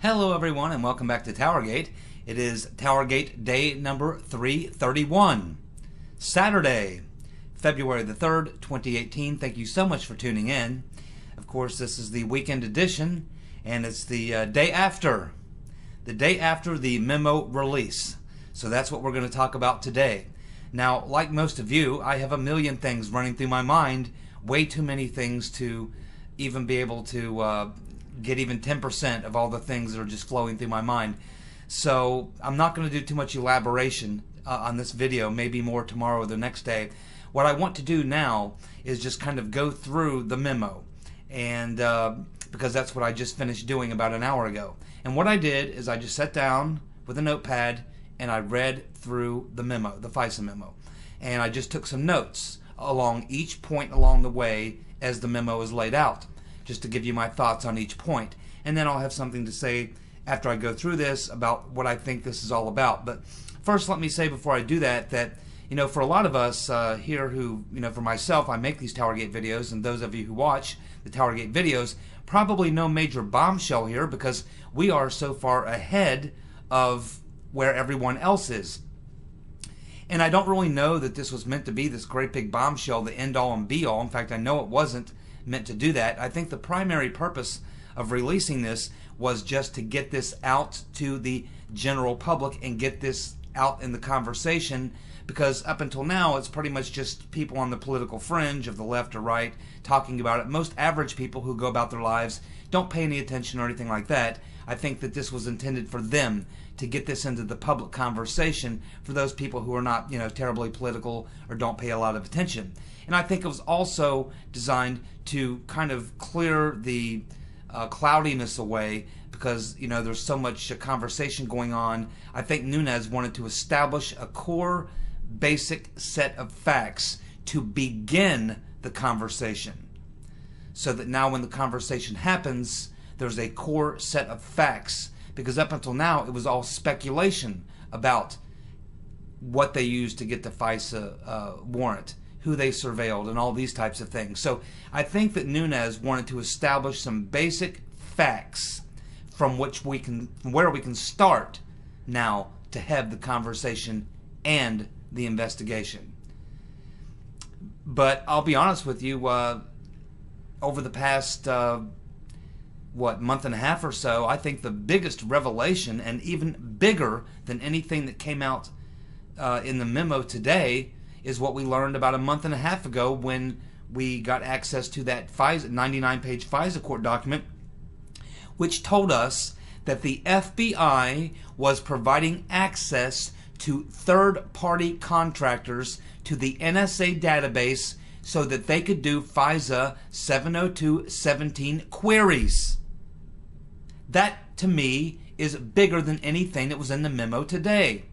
Hello everyone and welcome back to TowerGate. It is TowerGate day number 331. Saturday, February the 3rd, 2018. Thank you so much for tuning in. Of course, this is the weekend edition and it's the day after the memo release. So that's what we're going to talk about today. Now, like most of you, I have a million things running through my mind, way too many things to even be able to get even 10% of all the things that are just flowing through my mind. So I'm not going to do too much elaboration on this video, maybe more tomorrow or the next day. What I want to do now is just kind of go through the memo, and because that's what I just finished doing about an hour ago. And what I did is I just sat down with a notepad and I read through the memo, the FISA memo, and I just took some notes along each point along the way as the memo is laid out, just to give you my thoughts on each point. And then I'll have something to say after I go through this about what I think this is all about. But first, let me say before I do that, for a lot of us here who, for myself, I make these TowerGate videos, and those of you who watch the TowerGate videos, probably no major bombshell here because we are so far ahead of where everyone else is. And I don't really know that this was meant to be this great big bombshell, the end all and be all. In fact, I know it wasn't meant to do that. I think the primary purpose of releasing this was just to get this out to the general public and get this out in the conversation, because up until now it's pretty much just people on the political fringe of the left or right talking about it. Most average people who go about their lives don't pay any attention or anything like that. I think that this was intended for them to get this into the public conversation for those people who are not, terribly political or don't pay a lot of attention. And I think it was also designed to kind of clear the cloudiness away, because there's so much conversation going on. I think Nunes wanted to establish a core basic set of facts to begin the conversation, so that now when the conversation happens, there's a core set of facts, because up until now it was all speculation about what they used to get the FISA warrant, who they surveilled, and all these types of things. So I think that Nunes wanted to establish some basic facts from where we can start now to have the conversation and the investigation. But I'll be honest with you, over the past month and a half or so, I think the biggest revelation, and even bigger than anything that came out in the memo today, is what we learned about a month and a half ago when we got access to that 99-page FISA court document, which told us that the FBI was providing access to third-party contractors to the NSA database so that they could do FISA 702.17 queries. That, to me, is bigger than anything that was in the memo today.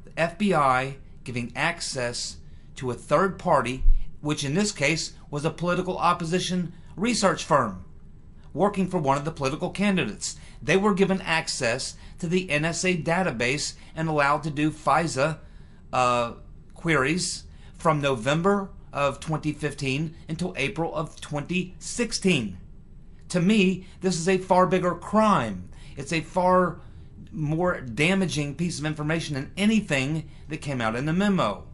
The FBI giving access to a third party, which in this case was a political opposition research firm working for one of the political candidates. They were given access to the NSA database and allowed to do FISA queries from November of 2015 until April of 2016. To me, this is a far bigger crime. It's a far more damaging piece of information than anything that came out in the memo.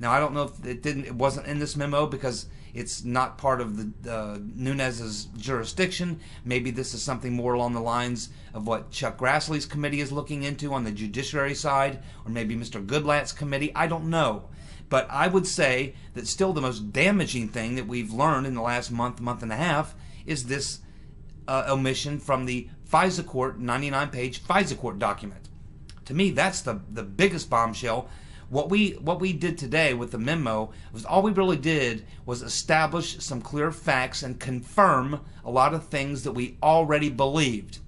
Now, I don't know if it wasn't in this memo because it's not part of the Nunes's jurisdiction. Maybe this is something more along the lines of what Chuck Grassley's committee is looking into on the judiciary side, or maybe Mr. Goodlatte's committee. I don't know. But I would say that still the most damaging thing that we've learned in the last month and a half is this omission from the FISA court 99-page FISA court document. To me, that's the biggest bombshell. What we did today with the memo was all we really did was establish some clear facts and confirm a lot of things that we already believed.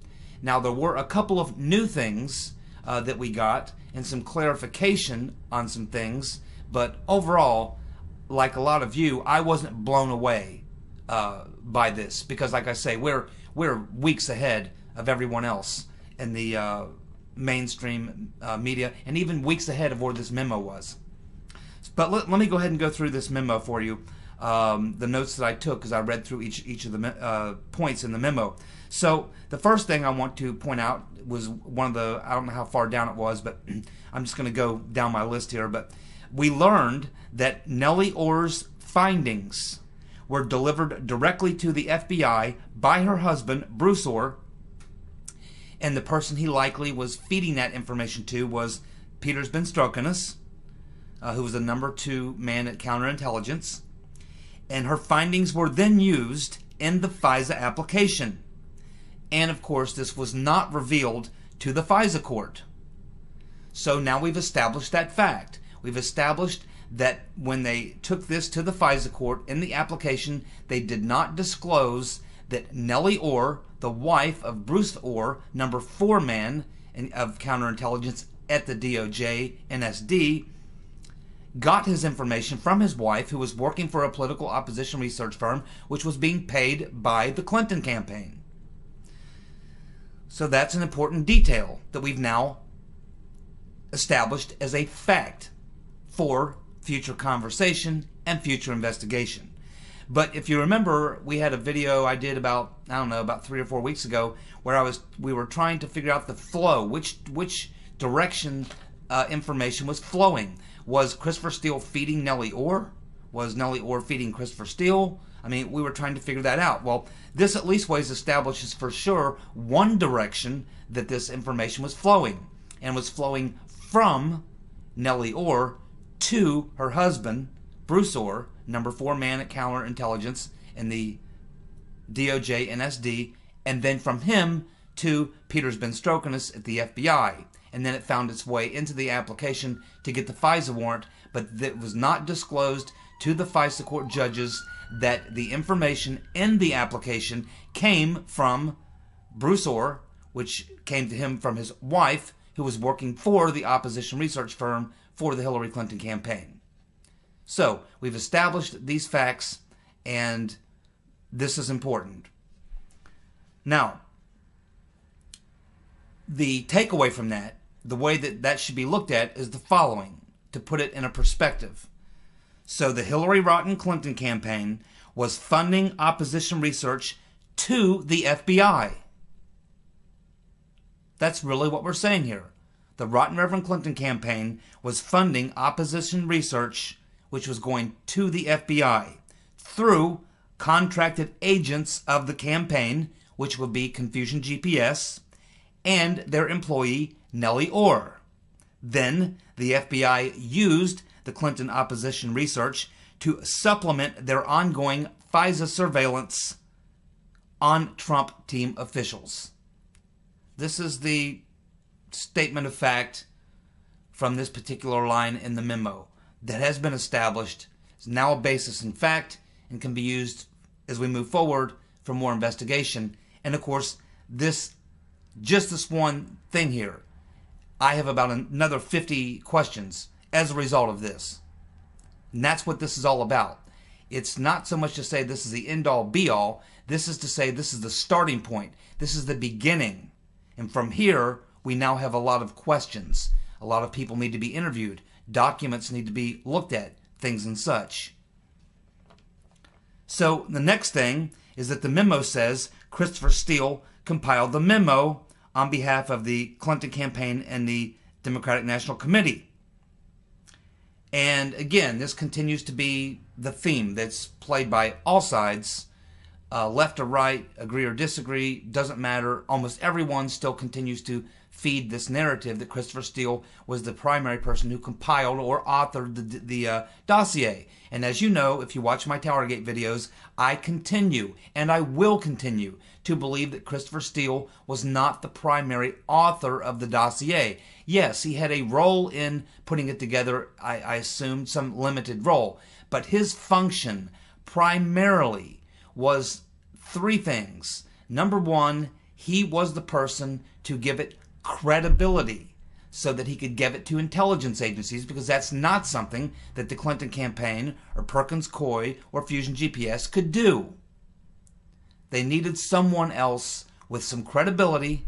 Now, there were a couple of new things that we got and some clarification on some things, but overall, like a lot of you, I wasn't blown away by this, because like I say, we're weeks ahead of everyone else in the mainstream media, and even weeks ahead of where this memo was. But let me go ahead and go through this memo for you. the notes that I took as I read through each of the points in the memo. So the first thing I want to point out was one of the, I don't know how far down it was, but I'm just going to go down my list here. But we learned that Nellie Orr's findings were delivered directly to the FBI by her husband, Bruce Orr, and the person he likely was feeding that information to was Peters Benstrokinus, who was the number 2 man at counterintelligence. And her findings were then used in the FISA application. And of course, this was not revealed to the FISA court. So now we've established that fact. We've established that when they took this to the FISA court in the application, they did not disclose that Nellie Orr, the wife of Bruce Orr, number 4 man of counterintelligence at the DOJ NSD, got his information from his wife, who was working for a political opposition research firm, which was being paid by the Clinton campaign. So that's an important detail that we've now established as a fact for future conversation and future investigation. But if you remember, we had a video I did about 3 or 4 weeks ago, where we were trying to figure out the flow, which direction information was flowing. Was Christopher Steele feeding Nellie Orr? Was Nellie Orr feeding Christopher Steele? I mean, we were trying to figure that out. Well, this at least ways establishes for sure one direction that this information was flowing, and was flowing from Nellie Orr to her husband, Bruce Orr, number 4 man at counterintelligence in the DOJ NSD, and then from him to Peters Benstrokinus at the FBI. And then it found its way into the application to get the FISA warrant, but it was not disclosed to the FISA court judges that the information in the application came from Bruce Orr, which came to him from his wife, who was working for the opposition research firm for the Hillary Clinton campaign. So we've established these facts, and this is important. Now, the takeaway from that, the way that should be looked at, is the following, to put it in a perspective. So the Hillary Rotten Clinton campaign was funding opposition research to the FBI. That's really what we're saying here. The Rotten Reverend Clinton campaign was funding opposition research, which was going to the FBI through contracted agents of the campaign, which would be Confusion GPS, and their employee, Nellie Orr. Then the FBI used the Clinton opposition research to supplement their ongoing FISA surveillance on Trump team officials. This is the statement of fact from this particular line in the memo that has been established, is now a basis in fact, and can be used as we move forward for more investigation. And of course, just this one thing here, I have about another 50 questions as a result of this. And that's what this is all about. It's not so much to say this is the end-all, be-all. This is to say this is the starting point. This is the beginning. And from here, we now have a lot of questions. A lot of people need to be interviewed. Documents need to be looked at, things and such. So the next thing is that the memo says Christopher Steele compiled the memo on behalf of the Clinton campaign and the Democratic National Committee. And again, this continues to be the theme that's played by all sides, left or right, agree or disagree, doesn't matter. Almost everyone still continues to feed this narrative that Christopher Steele was the primary person who compiled or authored the dossier. And as you know, if you watch my TowerGate videos, I continue, and I will continue, to believe that Christopher Steele was not the primary author of the dossier. Yes, he had a role in putting it together, I assume some limited role, but his function primarily was 3 things. Number 1, he was the person to give it credibility so that he could give it to intelligence agencies, because that's not something that the Clinton campaign or Perkins Coie or Fusion GPS could do. They needed someone else with some credibility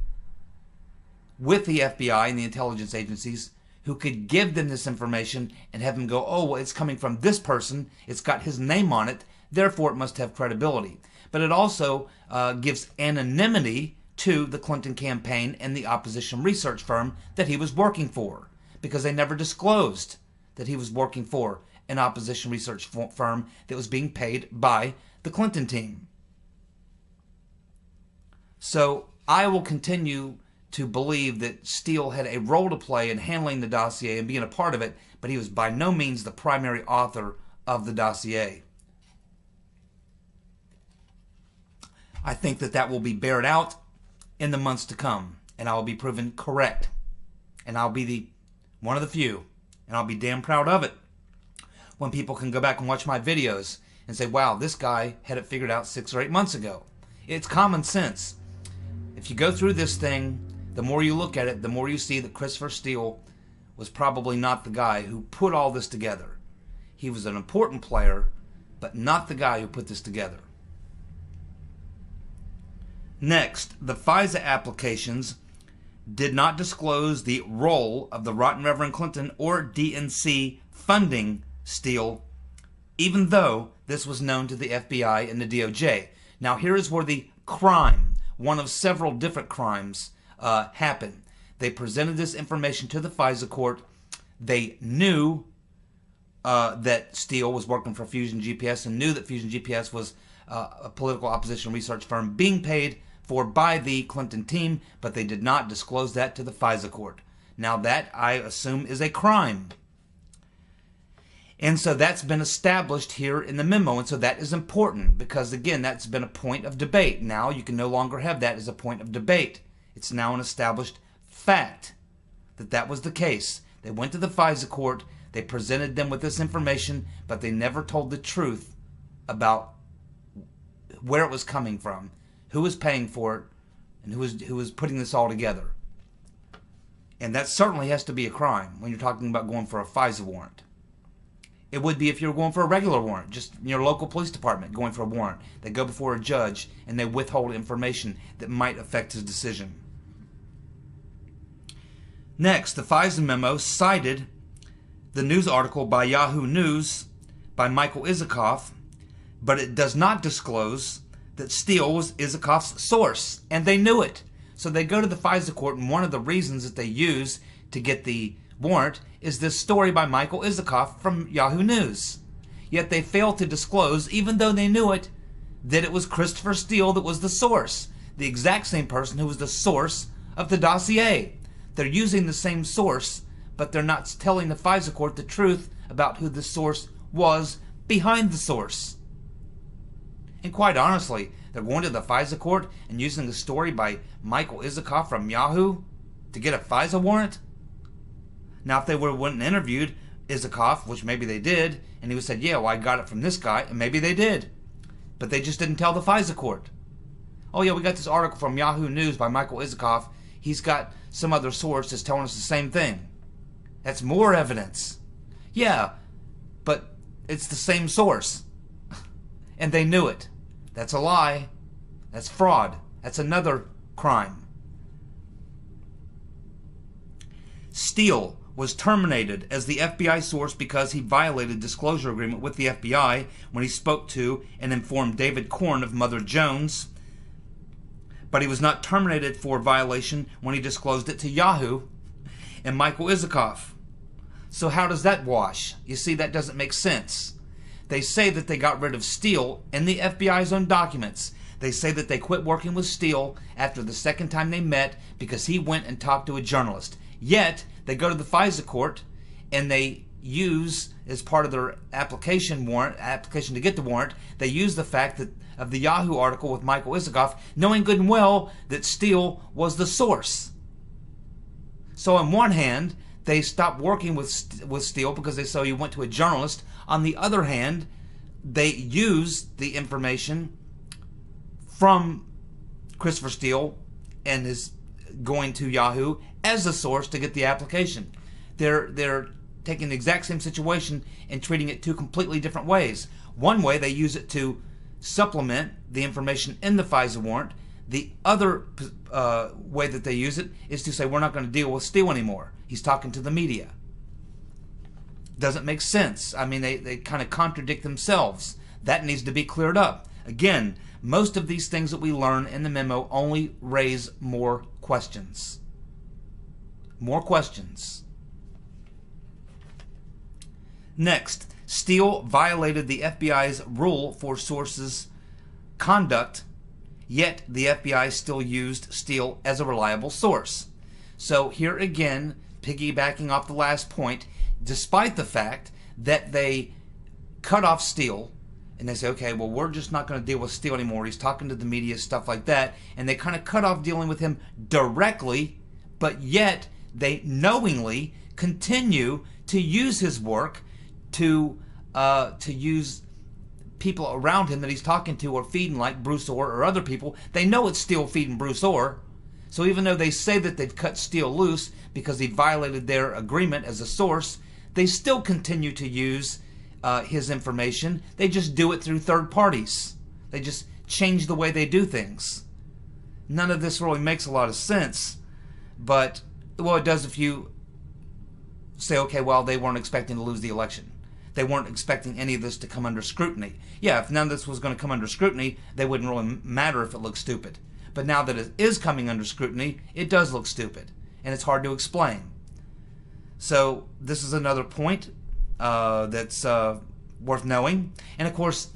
with the FBI and the intelligence agencies who could give them this information and have them go, oh, well, it's coming from this person, it's got his name on it, therefore it must have credibility. But it also gives anonymity to the Clinton campaign and the opposition research firm that he was working for, because they never disclosed that he was working for an opposition research firm that was being paid by the Clinton team. So I will continue to believe that Steele had a role to play in handling the dossier and being a part of it, but he was by no means the primary author of the dossier. I think that that will be bared out in the months to come, and I will be proven correct, and I'll be one of the few, and I'll be damn proud of it when people can go back and watch my videos and say, wow, this guy had it figured out 6 or 8 months ago. It's common sense. If you go through this thing, the more you look at it, the more you see that Christopher Steele was probably not the guy who put all this together. He was an important player, but not the guy who put this together. Next, the FISA applications did not disclose the role of the Rotten Reverend Clinton or DNC funding Steele, even though this was known to the FBI and the DOJ. Now here is where the crime, one of several different crimes, happened. They presented this information to the FISA court. They knew that Steele was working for Fusion GPS and knew that Fusion GPS was a political opposition research firm being paid for by the Clinton team, but they did not disclose that to the FISA court. Now that, I assume, is a crime. And so that's been established here in the memo, and so that is important because, again, that's been a point of debate. Now you can no longer have that as a point of debate. It's now an established fact that that was the case. They went to the FISA court, they presented them with this information, but they never told the truth about where it was coming from, who was paying for it, and who was putting this all together. And that certainly has to be a crime when you're talking about going for a FISA warrant. It would be if you were going for a regular warrant, just in your local police department going for a warrant. They go before a judge and they withhold information that might affect his decision. Next, the FISA memo cited the news article by Yahoo News by Michael Isikoff, but it does not disclose that Steele was Isikoff's source, and they knew it. So they go to the FISA court, and one of the reasons that they use to get the warrant is this story by Michael Isikoff from Yahoo News. Yet they failed to disclose, even though they knew it, that it was Christopher Steele that was the source, the exact same person who was the source of the dossier. They're using the same source, but they're not telling the FISA court the truth about who the source was behind the source. And quite honestly, they're going to the FISA court and using the story by Michael Isikoff from Yahoo to get a FISA warrant? Now, if they would have went and interviewed Isikoff, which maybe they did, and he would have said, yeah, well, I got it from this guy, and maybe they did. But they just didn't tell the FISA court. Oh, yeah, we got this article from Yahoo News by Michael Isikoff. He's got some other source that's telling us the same thing. That's more evidence. Yeah, but it's the same source. And they knew it. That's a lie. That's fraud. That's another crime. Steele was terminated as the FBI source because he violated disclosure agreement with the FBI when he spoke to and informed David Korn of Mother Jones. But he was not terminated for violation when he disclosed it to Yahoo and Michael Isikoff. So how does that wash? You see, that doesn't make sense. They say that they got rid of Steele in the FBI's own documents. They say that they quit working with Steele after the second time they met because he went and talked to a journalist. Yet, they go to the FISA court and they use, as part of their application to get the warrant, they use the fact that of the Yahoo article with Michael Isikoff, knowing good and well that Steele was the source. So on one hand, they stopped working with Steele because they saw he went to a journalist. On the other hand, they used the information from Christopher Steele and his going to Yahoo as a source to get the application. They're taking the exact same situation and treating it two completely different ways. One way, they use it to supplement the information in the FISA warrant. The other way that they use it is to say, we're not going to deal with Steele anymore. He's talking to the media. Doesn't make sense. I mean, they kind of contradict themselves. That needs to be cleared up. Again, most of these things that we learn in the memo only raise more questions. More questions. Next, Steele violated the FBI's rule for sources conduct, yet the FBI still used Steele as a reliable source. So here again, piggybacking off the last point, despite the fact that they cut off Steele, and they say, okay, well, we're just not going to deal with Steele anymore. He's talking to the media, stuff like that. And they kind of cut off dealing with him directly, but yet they knowingly continue to use his work to use people around him that he's talking to or feeding, like Bruce Orr or other people. They know it's Steele feeding Bruce Orr. So even though they say that they've cut Steele loose because he violated their agreement as a source, they still continue to use his information. They just do it through third parties. They just change the way they do things. None of this really makes a lot of sense, but, well, it does if you say, okay, well, they weren't expecting to lose the election. They weren't expecting any of this to come under scrutiny. Yeah, if none of this was going to come under scrutiny, they wouldn't really matter if it looked stupid. But now that it is coming under scrutiny, it does look stupid, and it's hard to explain. So this is another point that's worth knowing. And of course,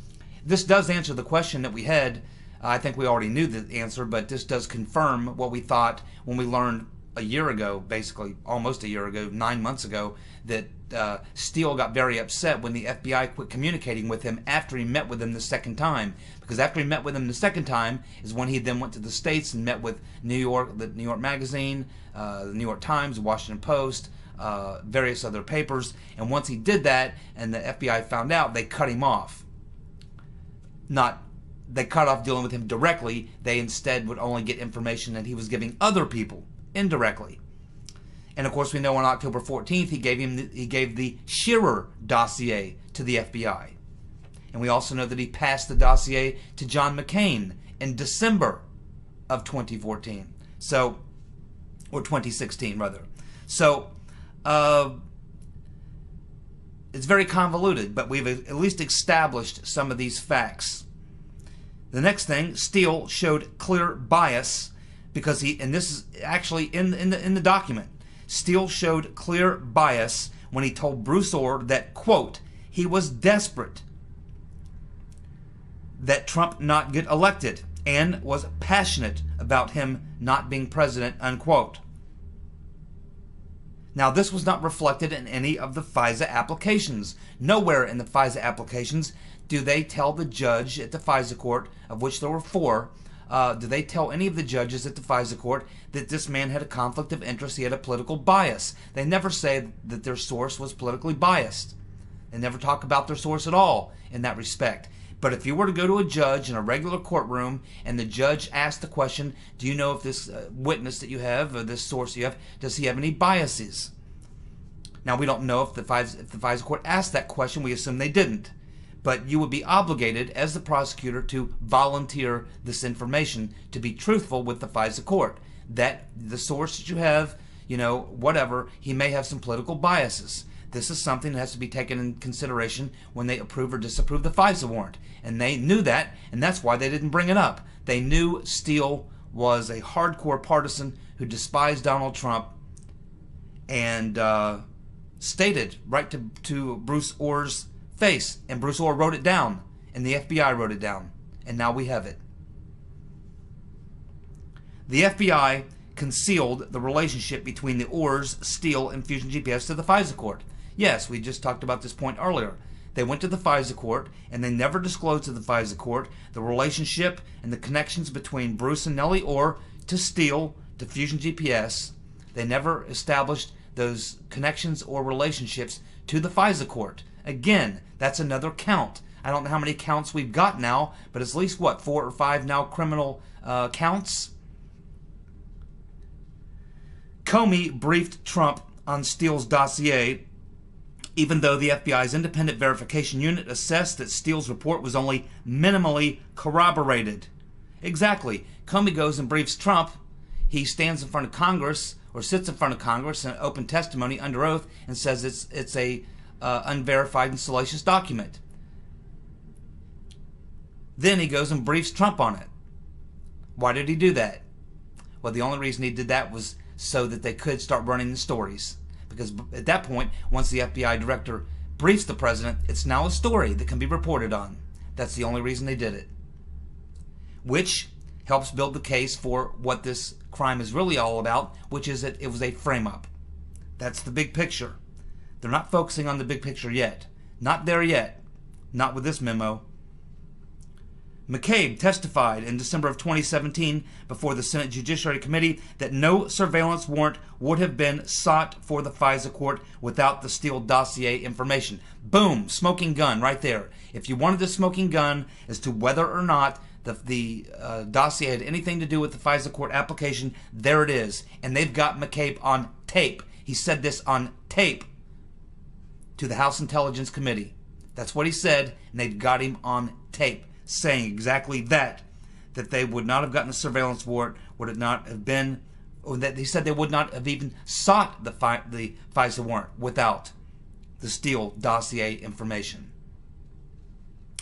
this does answer the question that we had. I think we already knew the answer, but this does confirm what we thought when we learned a year ago, basically almost a year ago, 9 months ago, that Steele got very upset when the FBI quit communicating with him after he met with them the second time. Because after he met with them the second time is when he then went to the States and met with New York, the New York Magazine, the New York Times, the Washington Post, various other papers. And once he did that and the FBI found out, they cut him off. They cut off dealing with him directly. They instead would only get information that he was giving other people indirectly. And of course, we know on October 14th, he gave the Shearer dossier to the FBI. And we also know that he passed the dossier to John McCain in December of 2014. So, or 2016 rather. So, it's very convoluted, but we've at least established some of these facts. The next thing, Steele showed clear bias because and this is actually in the document. Steele showed clear bias when he told Bruce Orr that, quote, he was desperate that Trump not get elected and was passionate about him not being president, unquote. Now, this was not reflected in any of the FISA applications. Nowhere in the FISA applications do they tell the judge at the FISA court, of which there were 4, do they tell any of the judges at the FISA court that this man had a conflict of interest, he had a political bias. They never say that their source was politically biased. They never talk about their source at all in that respect. But if you were to go to a judge in a regular courtroom and the judge asked the question, do you know if this witness that you have, or this source you have, does he have any biases? Now, we don't know if the FISA court asked that question. We assume they didn't. But you would be obligated as the prosecutor to volunteer this information, to be truthful with the FISA court. That the source that you have, whatever, he may have some political biases. This is something that has to be taken in consideration when they approve or disapprove the FISA warrant. And they knew that, and that's why they didn't bring it up. They knew Steele was a hardcore partisan who despised Donald Trump and stated right to Bruce Orr's face. And Bruce Orr wrote it down, and the FBI wrote it down. And now we have it. The FBI concealed the relationship between the Orrs, Steele, and Fusion GPS to the FISA court. Yes, we just talked about this point earlier. They went to the FISA court, and they never disclosed to the FISA court the relationship and the connections between Bruce and Nellie Orr to Steele, to Fusion GPS. They never established those connections or relationships to the FISA court. Again, that's another count. I don't know how many counts we've got now, but it's at least, 4 or 5 now criminal counts? Comey briefed Trump on Steele's dossier, even though the FBI's independent verification unit assessed that Steele's report was only minimally corroborated. Exactly. Comey goes and briefs Trump. He stands in front of Congress, or sits in front of Congress in open testimony under oath, and says it's a unverified and salacious document. Then he goes and briefs Trump on it. Why did he do that? Well, the only reason he did that was so that they could start running the stories. Because at that point, once the FBI director briefs the president, it's now a story that can be reported on. That's the only reason they did it. Which helps build the case for what this crime is really all about, which is that it was a frame-up. That's the big picture. They're not focusing on the big picture yet. Not there yet. Not with this memo. McCabe testified in December of 2017 before the Senate Judiciary Committee that no surveillance warrant would have been sought for the FISA court without the Steele dossier information. Boom! Smoking gun right there. If you wanted the smoking gun as to whether or not the dossier had anything to do with the FISA court application, there it is. And they've got McCabe on tape. He said this on tape to the House Intelligence Committee. That's what he said, and they've got him on tape saying exactly that they would not have gotten a surveillance warrant, would it not have been, or that he said they would not have even sought the FISA warrant without the Steele dossier information.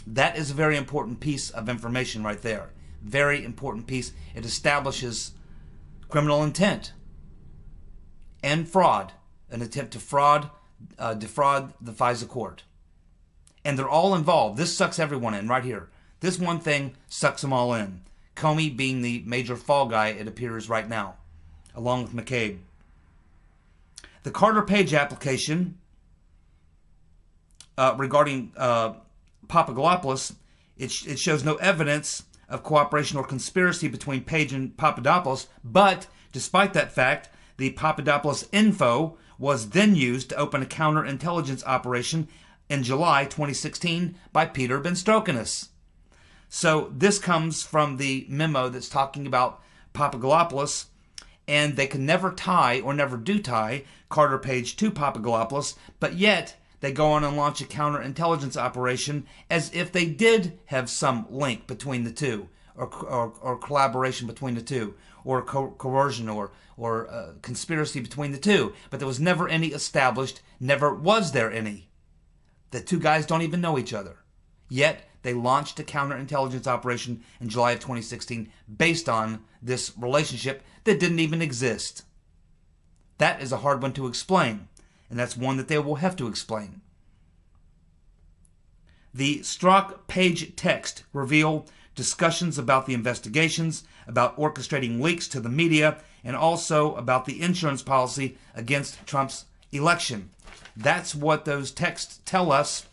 That is a very important piece of information right there. Very important piece. It establishes criminal intent and fraud, an attempt to defraud the FISA court. And they're all involved. This sucks everyone in right here. This one thing sucks them all in. Comey being the major fall guy, it appears right now, along with McCabe. The Carter Page application regarding Papadopoulos, it shows no evidence of cooperation or conspiracy between Page and Papadopoulos, but despite that fact, the Papadopoulos info was then used to open a counterintelligence operation in July 2016 by Peter Benstrokinus. So this comes from the memo that's talking about Papadopoulos, and they can never tie, or never do tie, Carter Page to Papadopoulos, but yet they go on and launch a counterintelligence operation as if they did have some link between the two, or collaboration between the two, or coercion, or conspiracy between the two. But there was never any established, never was there any. The two guys don't even know each other. Yet they launched a counterintelligence operation in July of 2016 based on this relationship that didn't even exist. That is a hard one to explain, and that's one that they will have to explain. The Strzok-Page text reveal discussions about the investigations, about orchestrating leaks to the media, and also about the insurance policy against Trump's election. That's what those texts tell us,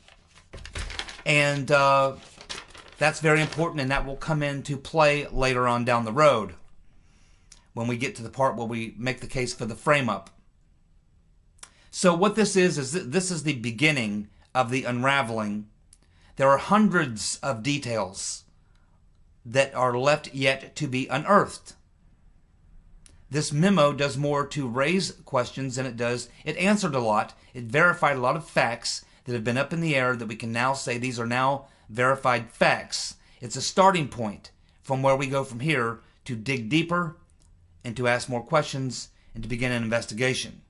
and that's very important, and that will come into play later on down the road when we get to the part where we make the case for the frame-up. So what this is this is the beginning of the unraveling. There are hundreds of details that are left yet to be unearthed. This memo does more to raise questions than it does. It answered a lot. It verified a lot of facts that have been up in the air that we can now say these are now verified facts. It's a starting point from where we go from here to dig deeper and to ask more questions and to begin an investigation.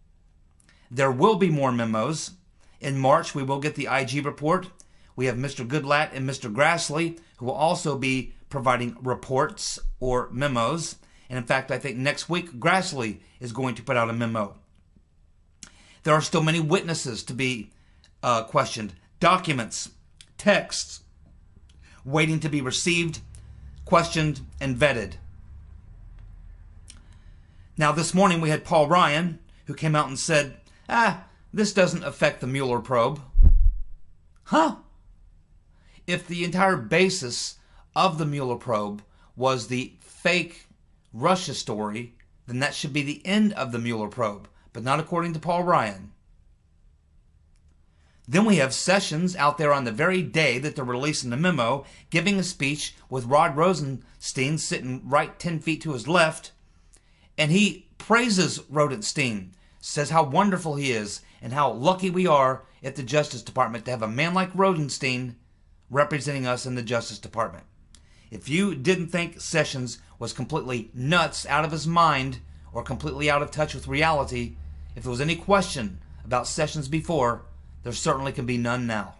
There will be more memos. In March, we will get the IG report. We have Mr. Goodlatte and Mr. Grassley, who will also be providing reports or memos. And in fact, I think next week, Grassley is going to put out a memo. There are still many witnesses to be questioned. Documents, texts, waiting to be received, questioned, and vetted. Now, this morning we had Paul Ryan, who came out and said, this doesn't affect the Mueller probe. Huh? If the entire basis of the Mueller probe was the fake Russia story, then that should be the end of the Mueller probe, but not according to Paul Ryan. Then we have Sessions out there on the very day that they're releasing the memo, giving a speech with Rod Rosenstein sitting right 10 feet to his left, and he praises Rosenstein, says how wonderful he is and how lucky we are at the Justice Department to have a man like Rosenstein representing us in the Justice Department. If you didn't think Sessions was completely nuts, out of his mind, or completely out of touch with reality, if there was any question about Sessions before, there certainly can be none now.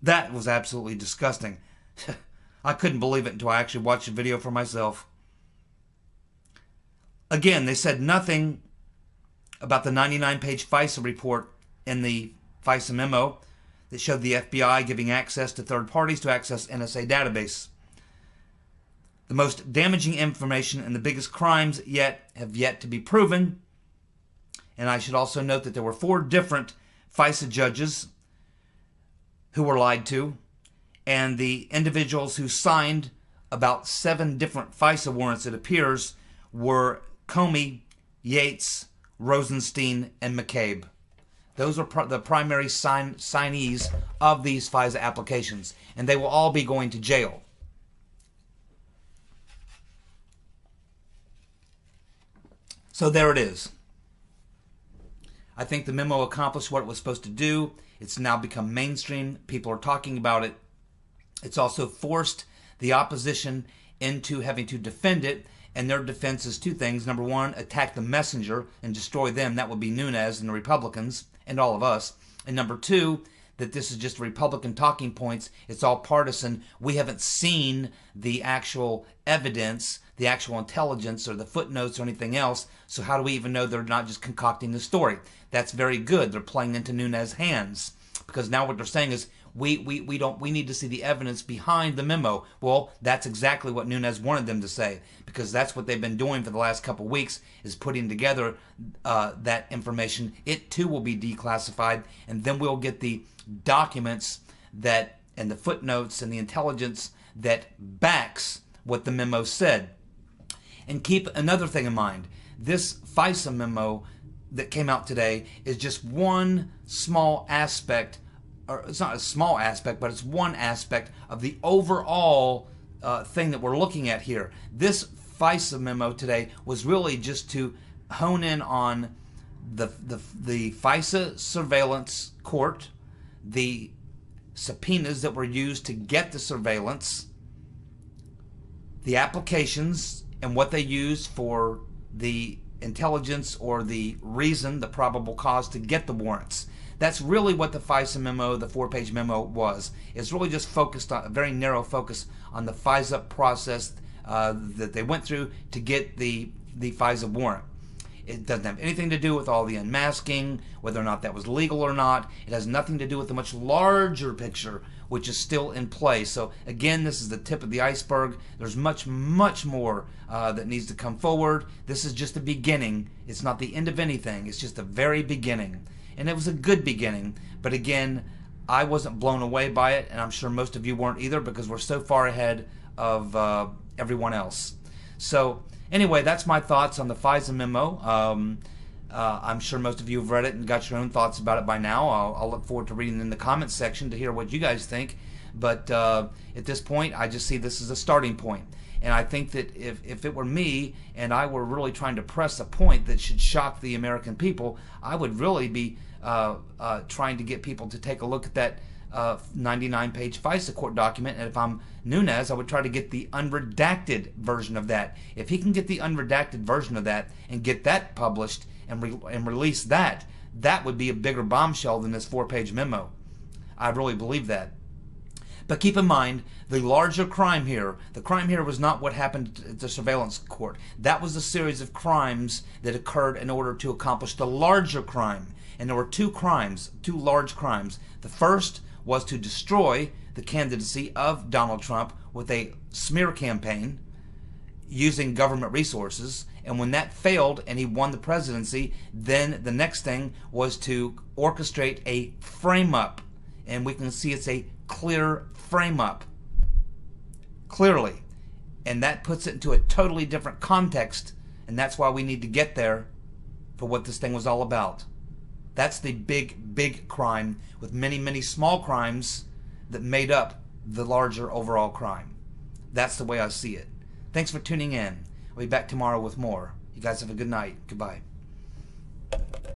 That was absolutely disgusting. I couldn't believe it until I actually watched the video for myself. Again, they said nothing about the 99-page FISA report in the FISA memo that showed the FBI giving access to third parties to access NSA database. The most damaging information and the biggest crimes have yet to be proven. And I should also note that there were 4 different FISA judges who were lied to, and the individuals who signed about 7 different FISA warrants, it appears, were Comey, Yates, Rosenstein, and McCabe. Those are the primary signees of these FISA applications, and they will all be going to jail. So there it is. I think the memo accomplished what it was supposed to do. It's now become mainstream. People are talking about it. It's also forced the opposition into having to defend it, and their defense is 2 things. Number 1, attack the messenger and destroy them. That would be Nunes and the Republicans and all of us. And number 2, that this is just Republican talking points. It's all partisan. We haven't seen the actual evidence, the actual intelligence, or the footnotes or anything else. So how do we even know they're not just concocting the story? That's very good. They're playing into Nunes' hands, because now what they're saying is we need to see the evidence behind the memo. Well, that's exactly what Nunes wanted them to say, because that's what they've been doing for the last couple of weeks, is putting together that information. It too will be declassified, and then we'll get the documents that and the footnotes and the intelligence that backs what the memo said. And keep another thing in mind. This FISA memo that came out today is just one small aspect, or it's not a small aspect, but it's one aspect of the overall thing that we're looking at here. This FISA memo today was really just to hone in on the FISA surveillance court, the subpoenas that were used to get the surveillance, the applications and what they used for the intelligence or the reason, the probable cause to get the warrants. That's really what the FISA memo, the 4-page memo, was. It's really just focused on a very narrow focus on the FISA process that they went through to get the FISA warrant. It doesn't have anything to do with all the unmasking, whether or not that was legal or not. It has nothing to do with the much larger picture, which is still in play. So again, this is the tip of the iceberg. There's much, much more that needs to come forward. This is just the beginning. It's not the end of anything. It's just the very beginning. And it was a good beginning. But again, I wasn't blown away by it, and I'm sure most of you weren't either, because we're so far ahead of everyone else. So anyway, that's my thoughts on the FISA memo. I'm sure most of you have read it and got your own thoughts about it by now. I'll look forward to reading in the comments section to hear what you guys think. But at this point, I just see this as a starting point. And I think that if it were me and I were really trying to press a point that should shock the American people, I would really be trying to get people to take a look at that 99-page FISA court document. And if I'm Nunes, I would try to get the unredacted version of that. If he can get the unredacted version of that and get that published and release that, that would be a bigger bombshell than this 4-page memo. I really believe that. But keep in mind, the larger crime here, the crime here was not what happened at the surveillance court. That was a series of crimes that occurred in order to accomplish the larger crime. And there were 2 crimes, 2 large crimes. The first was to destroy the candidacy of Donald Trump with a smear campaign using government resources. And when that failed and he won the presidency, then the next thing was to orchestrate a frame-up. And we can see it's a clear frame-up. Clearly. And that puts it into a totally different context. And that's why we need to get there for what this thing was all about. That's the big, big crime, with many, many small crimes that made up the larger overall crime. That's the way I see it. Thanks for tuning in. I'll be back tomorrow with more. You guys have a good night. Goodbye.